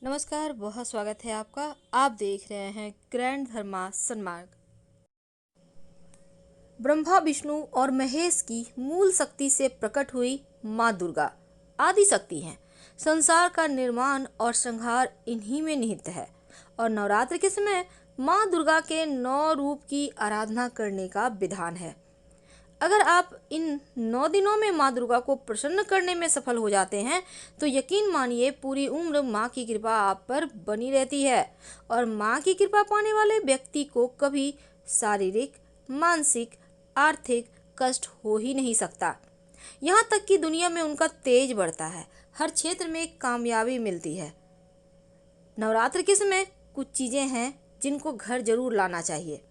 नमस्कार, बहुत स्वागत है आपका। आप देख रहे हैं ग्रैंड धर्मा सन्मार्ग। ब्रह्मा, विष्णु और महेश की मूल शक्ति से प्रकट हुई माँ दुर्गा आदि शक्ति हैं। संसार का निर्माण और संहार इन्हीं में निहित है और नवरात्र के समय माँ दुर्गा के 9 रूप की आराधना करने का विधान है। अगर आप इन 9 दिनों में माँ दुर्गा को प्रसन्न करने में सफल हो जाते हैं तो यकीन मानिए पूरी उम्र माँ की कृपा आप पर बनी रहती है और माँ की कृपा पाने वाले व्यक्ति को कभी शारीरिक, मानसिक, आर्थिक कष्ट हो ही नहीं सकता। यहाँ तक कि दुनिया में उनका तेज बढ़ता है, हर क्षेत्र में कामयाबी मिलती है। नवरात्र के समय कुछ चीज़ें हैं जिनको घर जरूर लाना चाहिए।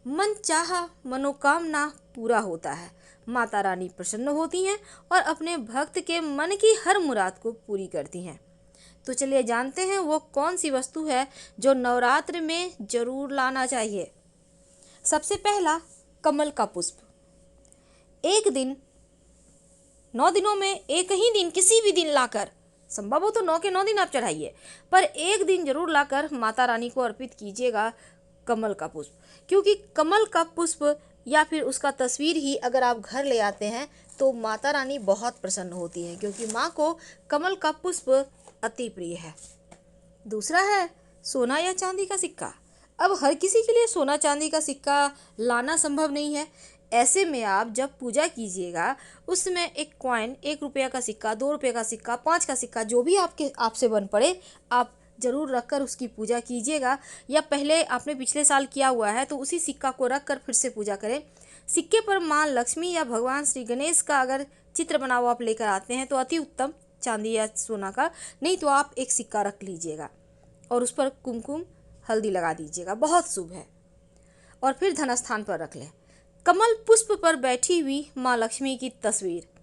मन चाहा मनोकामना पूरा होता है, माता रानी प्रसन्न होती हैं और अपने भक्त के मन की हर मुराद को पूरी करती हैं। तो चलिए जानते हैं वो कौन सी वस्तु है जो नवरात्र में जरूर लाना चाहिए। सबसे पहला, कमल का पुष्प। एक दिन 9 दिनों में एक ही दिन किसी भी दिन लाकर, संभव हो तो 9 के 9 दिन आप चढ़ाइए, पर एक दिन जरूर लाकर माता रानी को अर्पित कीजिएगा कमल का पुष्प। क्योंकि कमल का पुष्प या फिर उसका तस्वीर ही अगर आप घर ले आते हैं तो माता रानी बहुत प्रसन्न होती हैं, क्योंकि माँ को कमल का पुष्प अति प्रिय है। दूसरा है सोना या चांदी का सिक्का। अब हर किसी के लिए सोना चांदी का सिक्का लाना संभव नहीं है। ऐसे में आप जब पूजा कीजिएगा उसमें एक कॉइन, 1 रुपया का सिक्का, 2 रुपये का सिक्का, 5 का सिक्का, जो भी आपसे बन पड़े आप जरूर रखकर उसकी पूजा कीजिएगा। या पहले आपने पिछले साल किया हुआ है तो उसी सिक्का को रखकर फिर से पूजा करें। सिक्के पर माँ लक्ष्मी या भगवान श्री गणेश का अगर चित्र बना हुआ आप लेकर आते हैं तो अति उत्तम, चांदी या सोना का। नहीं तो आप एक सिक्का रख लीजिएगा और उस पर कुमकुम हल्दी लगा दीजिएगा, बहुत शुभ है। और फिर धन स्थान पर रख लें कमल पुष्प पर बैठी हुई माँ लक्ष्मी की तस्वीर।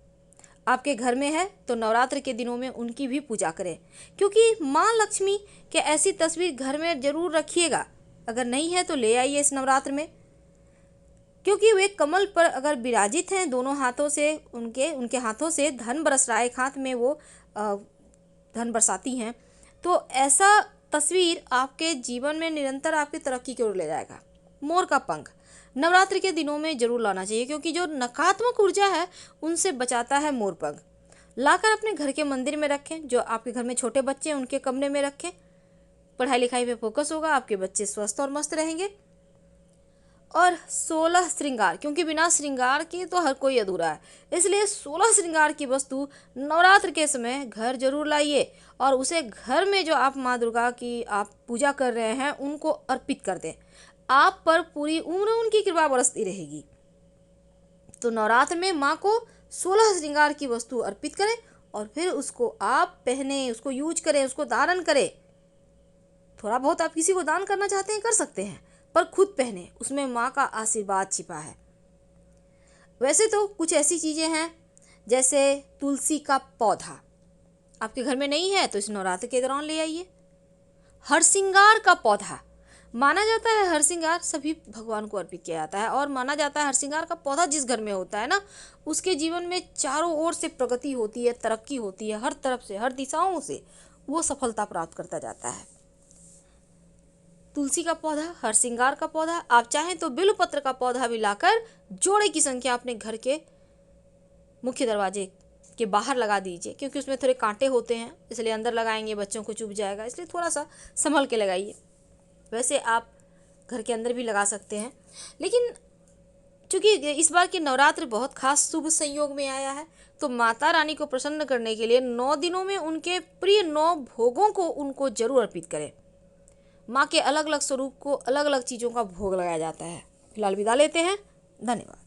आपके घर में है तो नवरात्र के दिनों में उनकी भी पूजा करें, क्योंकि माँ लक्ष्मी के ऐसी तस्वीर घर में जरूर रखिएगा। अगर नहीं है तो ले आइए इस नवरात्र में, क्योंकि वे कमल पर अगर विराजित हैं, दोनों हाथों से उनके हाथों से धन बरस रहा है, एक हाथ में वो धन बरसाती हैं, तो ऐसा तस्वीर आपके जीवन में निरंतर आपकी तरक्की की ओर ले जाएगा। मोर का पंख नवरात्रि के दिनों में जरूर लाना चाहिए, क्योंकि जो नकारात्मक ऊर्जा है उनसे बचाता है मोर पंख। लाकर अपने घर के मंदिर में रखें। जो आपके घर में छोटे बच्चे हैं उनके कमरे में रखें। पढ़ाई लिखाई पे फोकस होगा, आपके बच्चे स्वस्थ और मस्त रहेंगे। और 16 श्रृंगार, क्योंकि बिना श्रृंगार के तो हर कोई अधूरा है, इसलिए 16 श्रृंगार की वस्तु नवरात्र के समय घर जरूर लाइए और उसे घर में जो आप माँ दुर्गा की आप पूजा कर रहे हैं उनको अर्पित कर दें। आप पर पूरी उम्र उनकी कृपा बरसती रहेगी। तो नवरात्र में माँ को 16 श्रृंगार की वस्तु अर्पित करें और फिर उसको आप पहने, उसको यूज करें, उसको धारण करें। थोड़ा बहुत आप किसी को दान करना चाहते हैं कर सकते हैं, पर खुद पहने, उसमें माँ का आशीर्वाद छिपा है। वैसे तो कुछ ऐसी चीज़ें हैं जैसे तुलसी का पौधा, आपके घर में नहीं है तो इस नवरात्र के दौरान ले आइए। हरसिंगार का पौधा, माना जाता है हरसिंगार सभी भगवान को अर्पित किया जाता है और माना जाता है हरसिंगार का पौधा जिस घर में होता है ना, उसके जीवन में चारों ओर से प्रगति होती है, तरक्की होती है, हर तरफ से, हर दिशाओं से वो सफलता प्राप्त करता जाता है। तुलसी का पौधा, हरसिंगार का पौधा, आप चाहें तो बिल्वपत्र का पौधा भी लाकर जोड़े की संख्या अपने घर के मुख्य दरवाजे के बाहर लगा दीजिए, क्योंकि उसमें थोड़े कांटे होते हैं, इसलिए अंदर लगाएंगे बच्चों को चुभ जाएगा, इसलिए थोड़ा सा संभल के लगाइए। वैसे आप घर के अंदर भी लगा सकते हैं, लेकिन चूंकि इस बार के नवरात्र बहुत खास शुभ संयोग में आया है तो माता रानी को प्रसन्न करने के लिए 9 दिनों में उनके प्रिय 9 भोगों को उनको जरूर अर्पित करें। माँ के अलग अलग स्वरूप को अलग अलग चीज़ों का भोग लगाया जाता है। फिलहाल विदा लेते हैं, धन्यवाद।